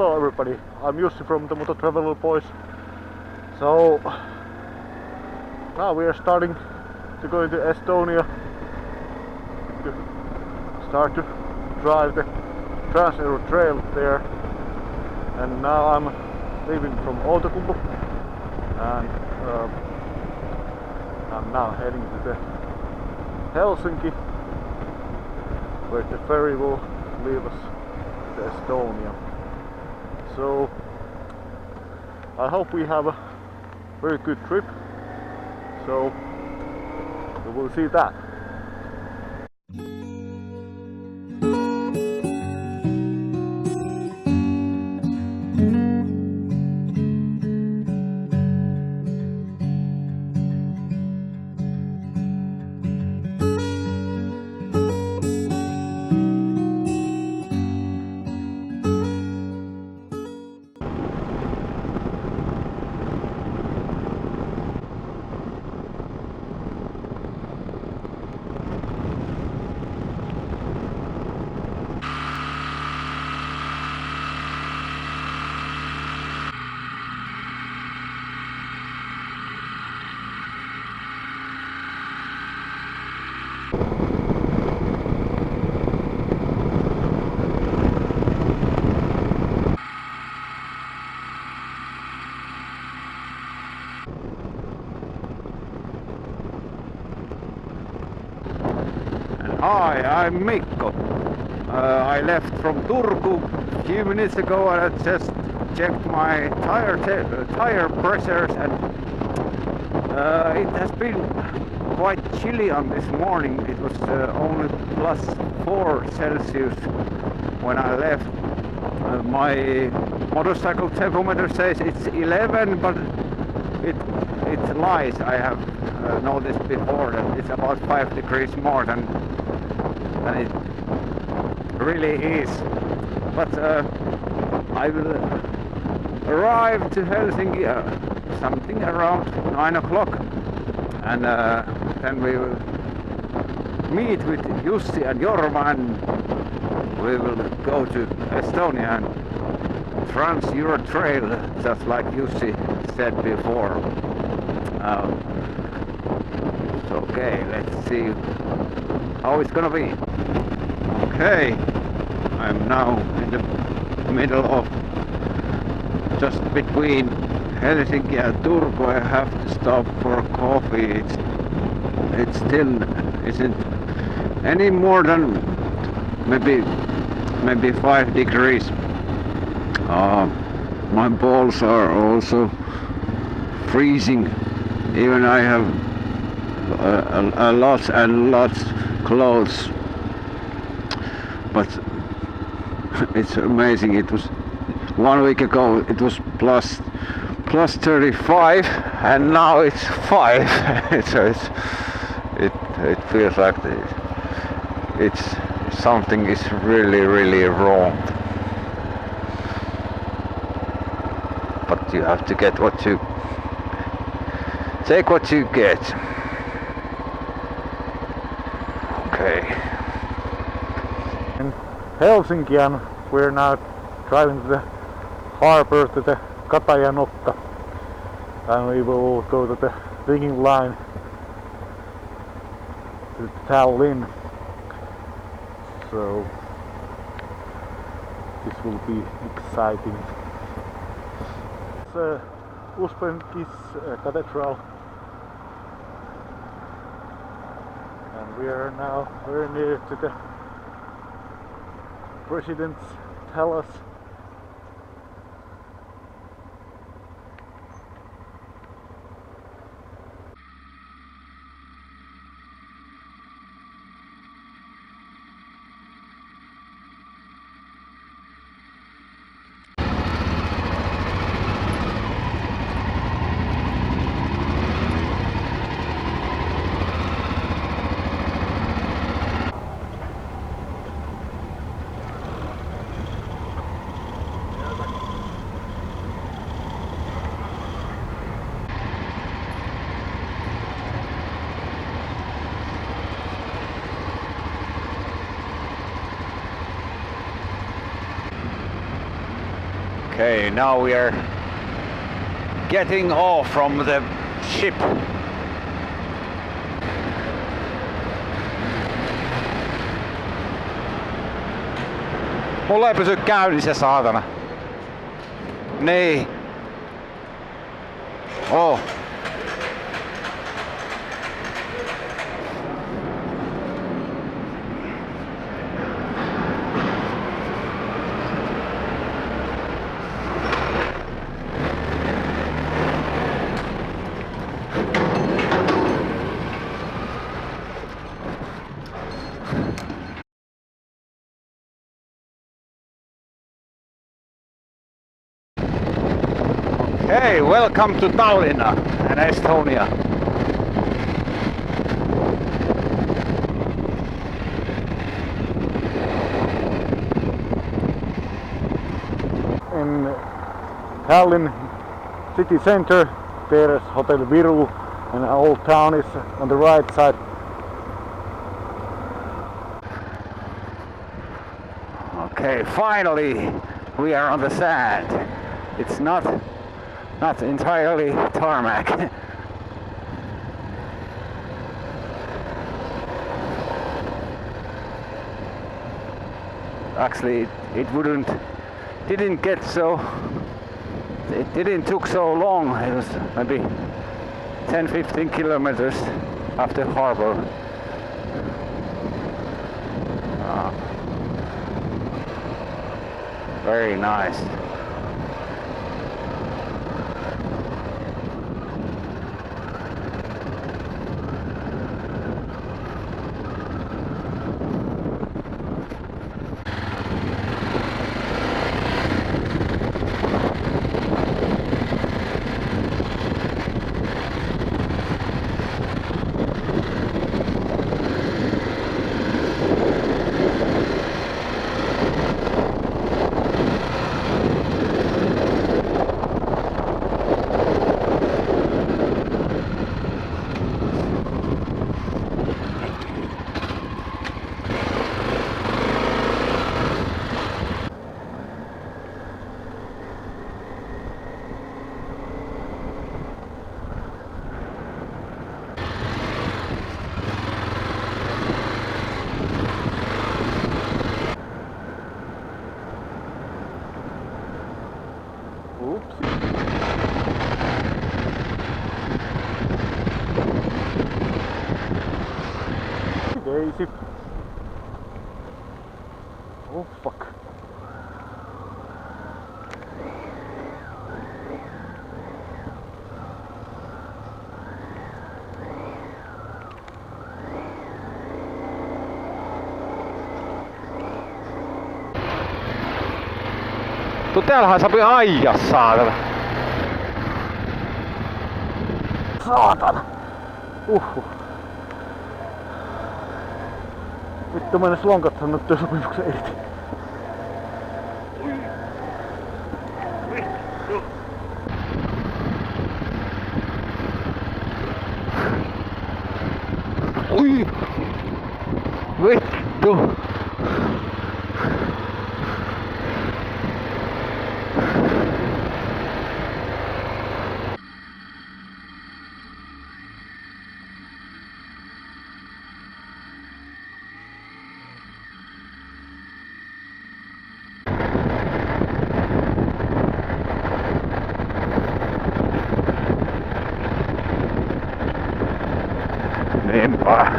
Hello everybody, I'm Jussi from the Moto Traveler Boys. So now we are starting to go into Estonia to start to drive the Trans-Euro Trail there. And now I'm leaving from Outokumpu and I'm now heading to the Helsinki, where the ferry will leave us to Estonia. So I hope we have a very good trip. So we will see that. Hi, I'm Mikko. I left from Turku a few minutes ago and I just checked my tire pressures, and it has been quite chilly on this morning. It was only +4 Celsius when I left. My motorcycle thermometer says it's 11, but it lies. I have noticed before that it's about 5 degrees more than it really is. But I will arrive to Helsinki something around 9 o'clock, and then we will meet with Jussi and Jorma, and we will go to Estonia and Trans-Euro Trail, just like Jussi said before. So okay, let's see how it's gonna be. Okay, I'm now in the middle of just between Helsinki and Turku. I have to stop for coffee. It still isn't any more than maybe 5 degrees. My balls are also freezing. Even I have lots and lots clothes, but it's amazing. It was 1 week ago it was plus 35 and now it's 5. So it feels like it's something is really wrong, but you have to get what you take what you get. Okay. In Helsinki, and we're now driving to the harbor, to the Katajanokka, and we will go to the digging line to Tallinn. So this will be exciting. It's Uuspenkis Cathedral, and we are now very near to the President's Palace. Okay, now we are getting off from the ship. Mulla ei pysy käynnissä, saatana. Niin. Oh. Hey, welcome to Tallinn and Estonia. In Tallinn city center there is Hotel Viru and old town is on the right side. Okay, finally we are on the sand. It's not entirely tarmac. Actually, it didn't took so long. It was maybe 10-15 kilometers after harbor. Very nice. Daisy. Oh fuck. Täällähän saa ajaa, saatana. Saatana. Vittu mennäs lonkattanut työsopimuksen irti. Ui! Vittu! Niinpä.